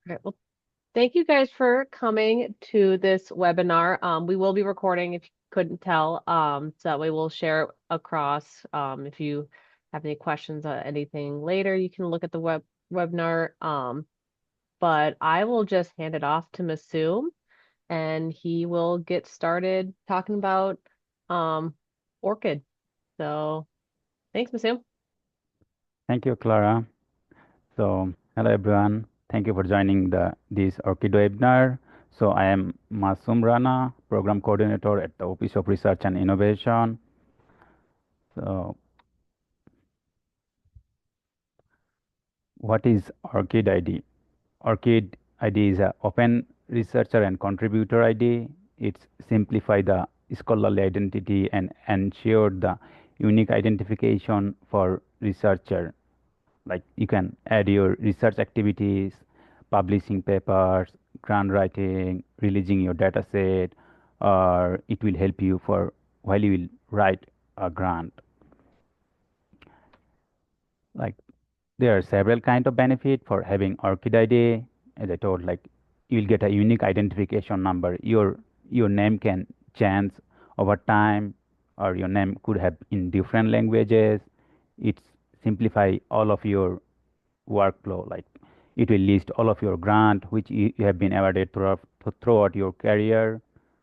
All right. Well, thank you guys for coming to this webinar. We will be recording if you couldn't tell. So that way we'll share it across. If you have any questions on anything later, you can look at the webinar. But I will just hand it off to Masum and he will get started talking about um ORCID. So thanks, Masum. Thank you, Clara. Hello everyone. Thank you for joining this ORCID webinar. I am Masum Rana, Program Coordinator at the Office of Research and Innovation. So, what is ORCID ID? ORCID ID is an open researcher and contributor ID. It's simplify the scholarly identity and ensure the unique identification for researcher. Like you can add your research activities, publishing papers, grant writing, releasing your data set, or it will help you for while you will write a grant. Like there are several kind of benefit for having ORCID ID. As I told, like you will get a unique identification number. Your name can change over time, or your name could have in different languages. It's simplify all of your workflow. Like it will list all of your grant which you have been awarded throughout your career.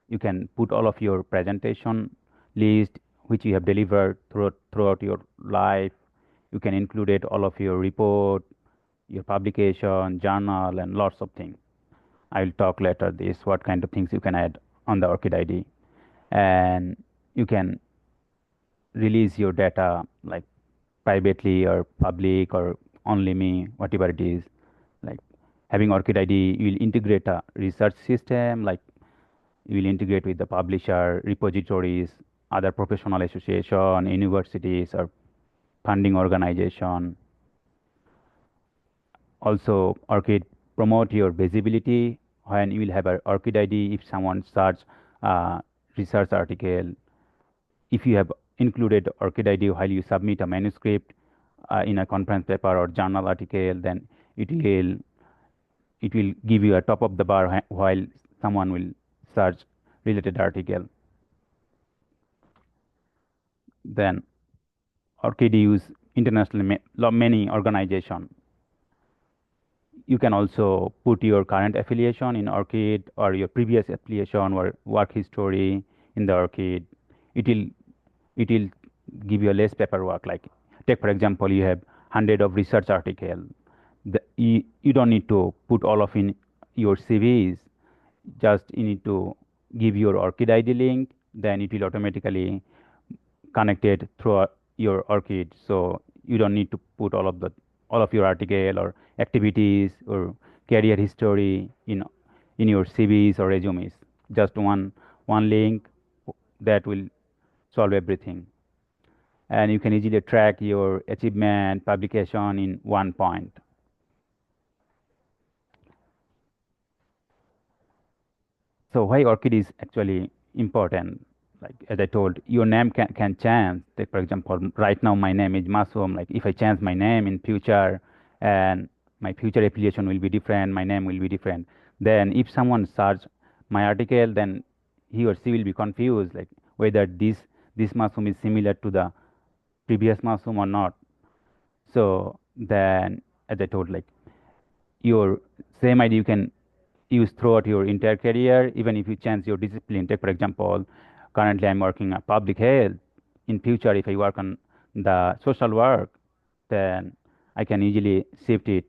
You can put all of your presentation list which you have delivered throughout your life. You can include it all of your report, your publication, journal, and lots of things. I will talk later this what kind of things you can add on the ORCID ID, and you can release your data like privately or public or only me, whatever it is. Like having ORCID ID, you will integrate a research system, like you will integrate with the publisher, repositories, other professional association, universities, or funding organization. Also, ORCID promote your visibility when you will have a ORCID ID. If someone search research article, if you have included ORCID ID while you submit a manuscript in a conference paper or journal article, then it will it will give you a top of the bar while someone will search related article. Then ORCID use internationally many organization. You can also put your current affiliation in ORCID or your previous affiliation or work history in the ORCID. It will it will give you a less paperwork. Like take for example, you have hundred of research article. You don't need to put all of in your CVs. Just you need to give your ORCID ID link. Then it will automatically connected through your ORCID. So you don't need to put all of your article or activities or career history in your CVs or resumes. Just one link that will solve everything. And you can easily track your achievement publication in one point. So why ORCID is actually important? Like as I told, your name can change. Take for example, right now my name is Masum. Like if I change my name in future, and my future affiliation will be different, my name will be different. Then if someone search my article, then he or she will be confused, like whether this Masum is similar to the previous Masum or not. So then, as I told, like your same ID you can use throughout your entire career, even if you change your discipline. Take, for example, currently I'm working on public health. In future, if I work on the social work, then I can easily shift it.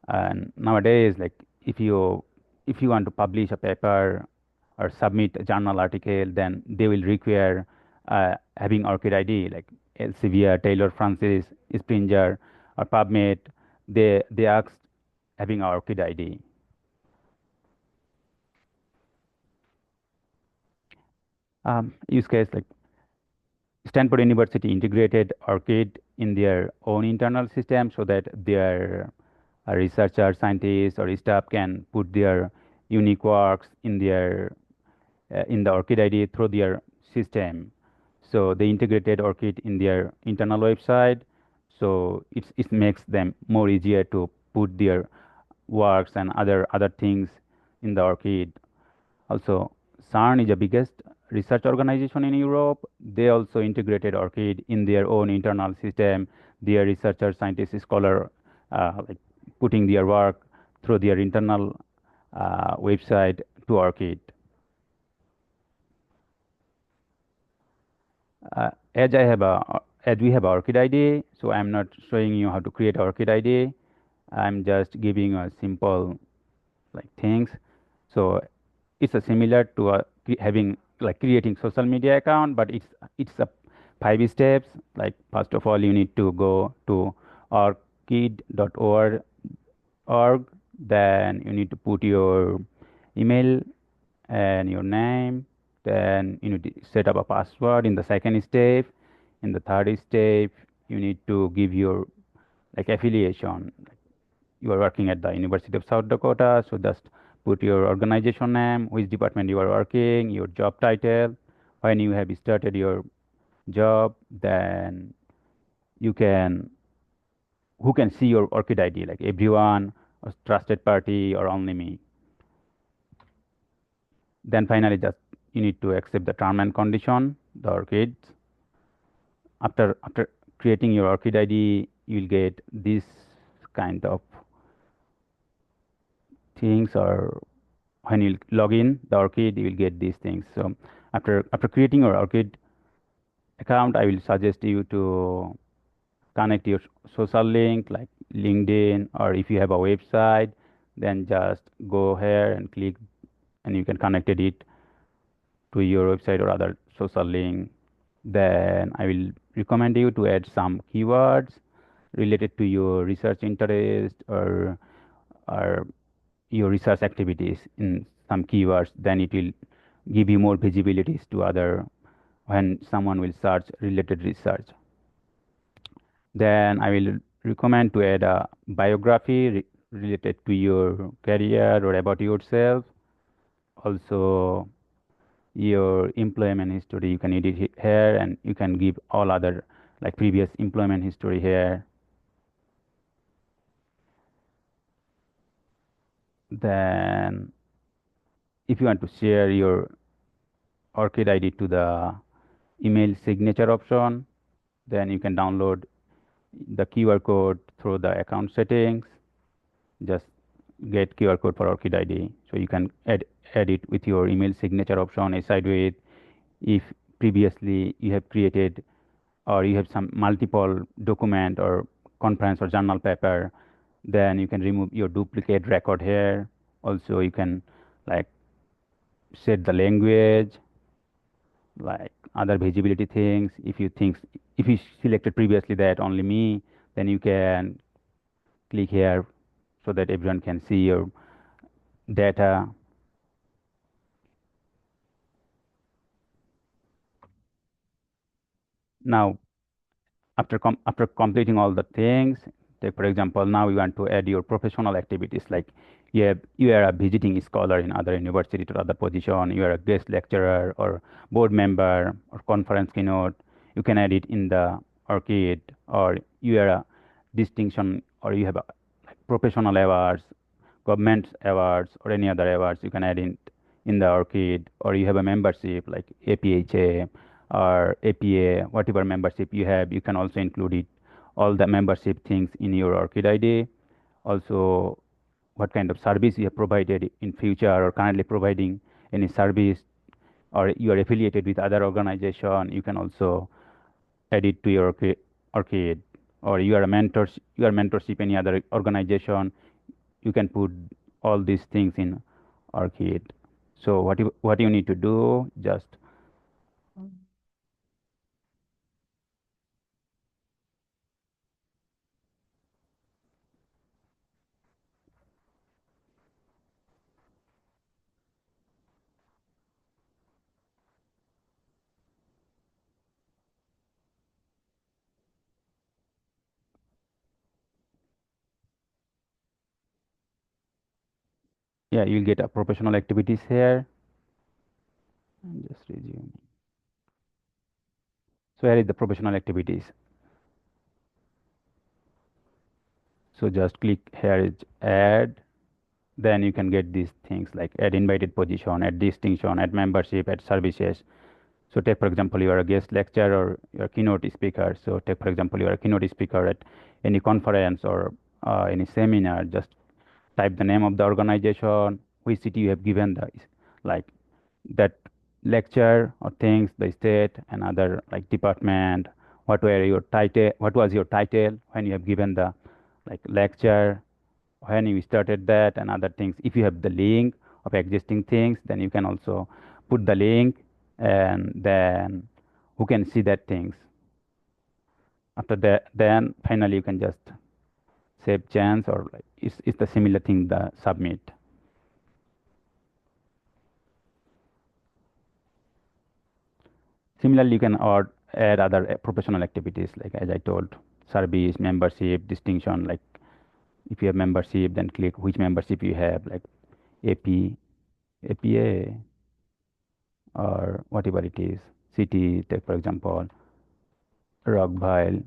And nowadays, like if you want to publish a paper or submit a journal article, then they will require having ORCID ID, like Elsevier, Taylor Francis, Springer, or PubMed. They ask having ORCID ID. Use case like Stanford University integrated ORCID in their own internal system so that their researchers, scientists, or staff can put their unique works in the ORCID ID through their system. So they integrated ORCID in their internal website. So it makes them more easier to put their works and other things in the ORCID. Also, CERN is the biggest research organization in Europe. They also integrated ORCID in their own internal system. Their researchers, scientists, scholar, like putting their work through their internal website to ORCID. As we have ORCID ID, so I'm not showing you how to create ORCID ID. I'm just giving you a simple like things. So it's a similar to having like creating social media account, but it's a 5 steps. Like first of all, you need to go to orchid.org. Then you need to put your email and your name. Then you need to set up a password in the second step. In the third step, you need to give your like affiliation. You are working at the University of South Dakota, so just put your organization name, which department you are working, your job title, when you have started your job, then you can who can see your ORCID ID, like everyone, or trusted party, or only me. Then finally, just you need to accept the term and condition, the ORCID. After creating your ORCID ID, you'll get this kind of things, or when you log in the ORCID, you will get these things. So after creating your ORCID account, I will suggest you to connect your social link like LinkedIn, or if you have a website, then just go here and click, and you can connect it to your website or other social link. Then I will recommend you to add some keywords related to your research interest or your research activities in some keywords. Then it will give you more visibilities to other when someone will search related research. Then I will recommend to add a biography related to your career or about yourself. Also, your employment history, you can edit it here, and you can give all other like previous employment history here. Then, if you want to share your ORCID ID to the email signature option, then you can download the QR code through the account settings. Just get QR code for ORCID ID, so you can add it with your email signature option aside with if previously you have created or you have some multiple document or conference or journal paper, then you can remove your duplicate record here. Also, you can like set the language, like other visibility things. If you selected previously that only me, then you can click here so that everyone can see your data. Now, after completing all the things, take for example, now you want to add your professional activities, like you are a visiting scholar in other university or other position, you are a guest lecturer or board member or conference keynote. You can add it in the ORCID, or you are a distinction, or you have a, like professional awards, government awards, or any other awards. You can add in the ORCID, or you have a membership like APHA or APA, whatever membership you have, you can also include it, all the membership things in your ORCID ID. Also, what kind of service you have provided in future or currently providing any service, or you are affiliated with other organization, you can also add it to your ORCID. Or you are mentorship any other organization, you can put all these things in ORCID. So what you need to do, just yeah, you'll get a professional activities here. And just resume. So here is the professional activities. So just click here is add. then you can get these things like add invited position, add distinction, add membership, add services. So take for example you are a guest lecturer or you're a keynote speaker. So take for example you are a keynote speaker at any conference or any seminar. Just type the name of the organization, which city you have given the like that lecture or things, the state and other like department. What was your title when you have given the like lecture, when you started that and other things. If you have the link of existing things, then you can also put the link, and then who can see that things. After that, then finally you can just save chance, or like it's the similar thing, the submit. Similarly, you can add other professional activities, like as I told, service, membership, distinction. Like if you have membership, then click which membership you have, like AP, APA, or whatever it is. City, take for example, Rockville,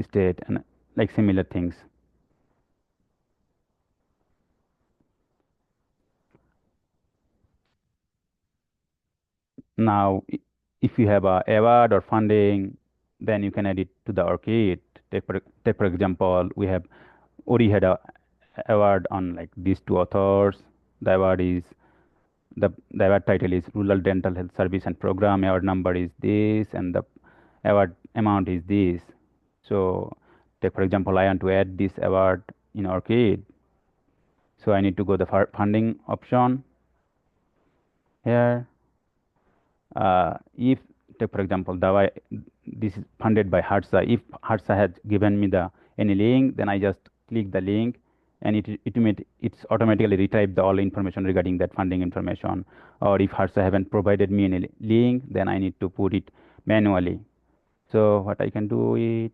state, and like similar things. Now, if you have a award or funding, then you can add it to the ORCID. Take for example, we have already had a award on like these two authors. The award is the award title is Rural Dental Health Service and Program. Award number is this, and the award amount is this. So, take for example, I want to add this award in ORCID. So I need to go the funding option here. If, take for example, this is funded by HARSA. If HARSA has given me the any link, then I just click the link, and it's automatically retrieve the all information regarding that funding information. Or if HARSA haven't provided me any link, then I need to put it manually. So what I can do it,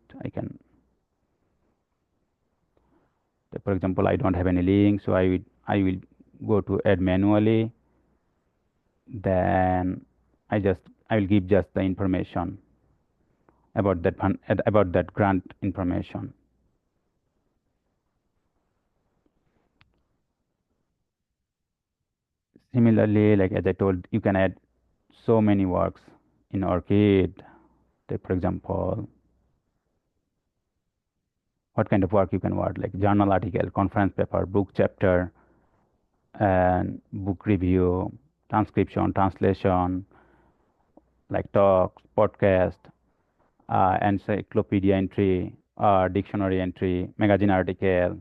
for example, I don't have any link, so I will go to add manually. Then I will give just the information about that about that grant information. Similarly, like as I told, you can add so many works in ORCID. Take for example, what kind of work you can add, like journal article, conference paper, book chapter, and book review, transcription, translation, like talks, podcast, encyclopedia entry, dictionary entry, magazine article,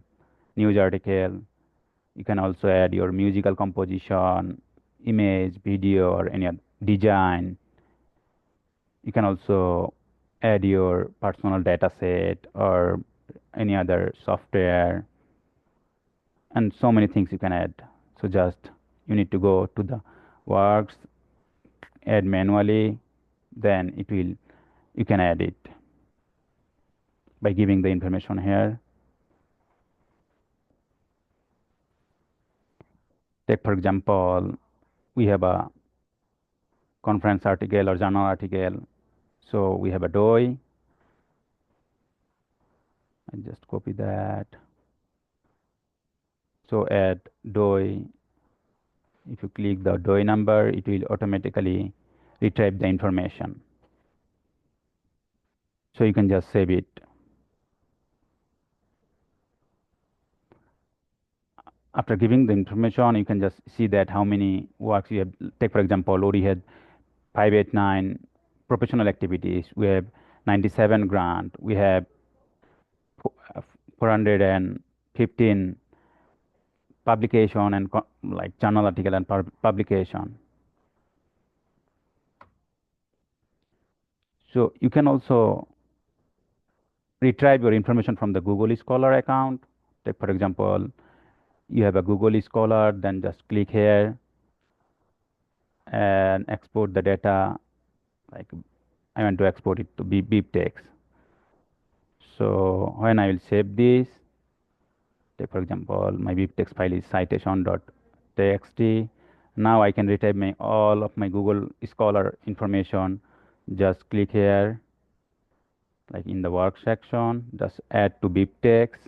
news article. You can also add your musical composition, image, video, or any other design. You can also add your personal data set or any other software, and so many things you can add. So just you need to go to the works, add manually, then you can add it by giving the information here. Take for example, we have a conference article or journal article. So we have a DOI. I just copy that. So add DOI. If you click the DOI number, it will automatically retrieve the information. So you can just save it. After giving the information, you can just see that how many works you have. Take for example, Lori had 589 professional activities. We have 97 grant. We have 415 publication and like journal article and publication. So you can also retrieve your information from the Google Scholar account. Take for example, you have a Google Scholar, then just click here and export the data. Like I want to export it to BIP text. So when I will save this, take for example, my BIP text file is citation.txt. Now I can retrieve all of my Google Scholar information. Just click here, like in the work section, just add to BIP text.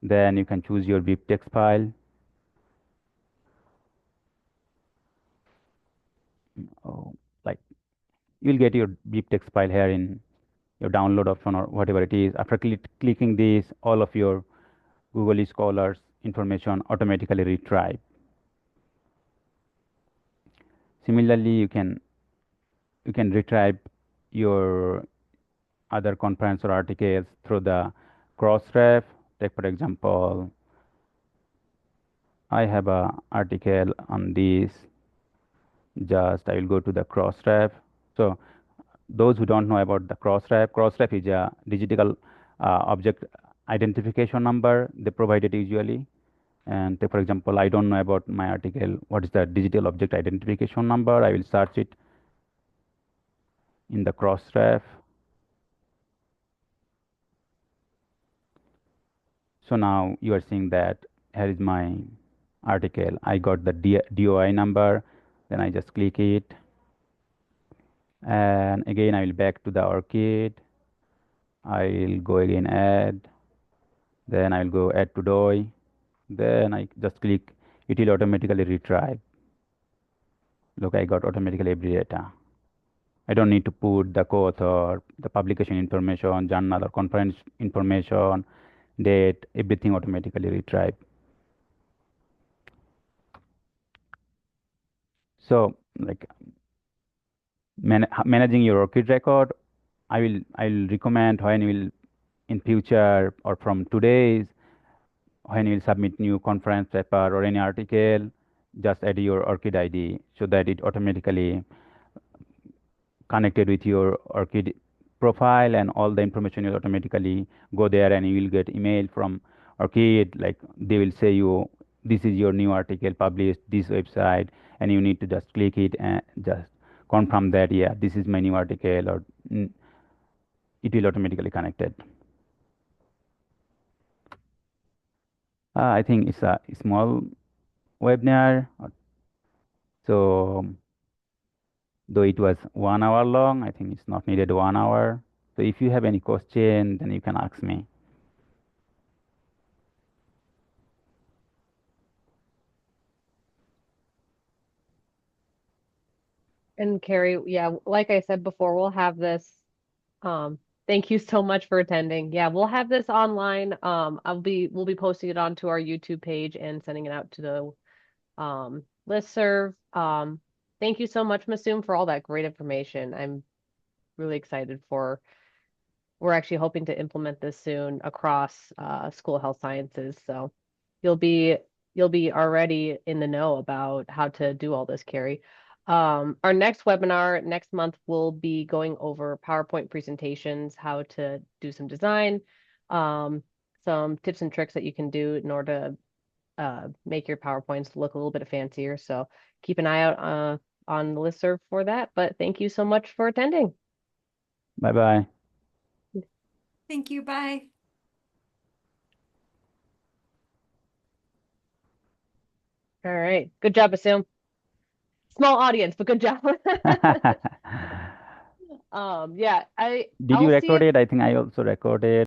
Then you can choose your BIP text file. oh, like you'll get your beep text file here in your download option or whatever it is. After clicking this, all of your Google Scholars information automatically retrieve. Similarly, you can retrieve your other conference or articles through the crossref. Take for example, I have a article on this. Just I will go to the crossref. So those who don't know about the crossref is a digital object identification number they provided usually. And take for example, I don't know about my article. What is the digital object identification number? I will search it in the crossref. So now you are seeing that here is my article. I got the DOI number. Then I just click it. And again, I will back to the ORCID. I'll go again add. Then I'll go add to DOI. Then I just click. It will automatically retrieve. Look, I got automatically every data. I don't need to put the co-author, the publication information, journal or conference information, date, everything automatically retrieve. So like managing your ORCID record, I'll recommend when you will in future or from today's when you will submit new conference paper or any article, just add your ORCID ID so that it automatically connected with your ORCID profile and all the information will automatically go there and you will get email from ORCID like they will say you this is your new article published this website and you need to just click it and just confirm that yeah this is my new article or it will automatically connected. I think it's a small webinar. So though it was 1 hour long, I think it's not needed 1 hour. So if you have any question, then you can ask me. And Carrie, yeah, like I said before, we'll have this. Thank you so much for attending. Yeah, we'll have this online. We'll be posting it onto our YouTube page and sending it out to the listserv. Thank you so much, Masum, for all that great information. I'm really excited for. We're actually hoping to implement this soon across school health sciences. So you'll be you'll be already in the know about how to do all this, Carrie. Our next webinar next month will be going over PowerPoint presentations, how to do some design, um, some tips and tricks that you can do in order to make your PowerPoints look a little bit fancier. So keep an eye out on the listserv for that. But thank you so much for attending. Bye bye. Thank you. Bye. All right. Good job, Assume. Small audience, but good job. Yeah, Did you I'll see record if it? I think I also recorded.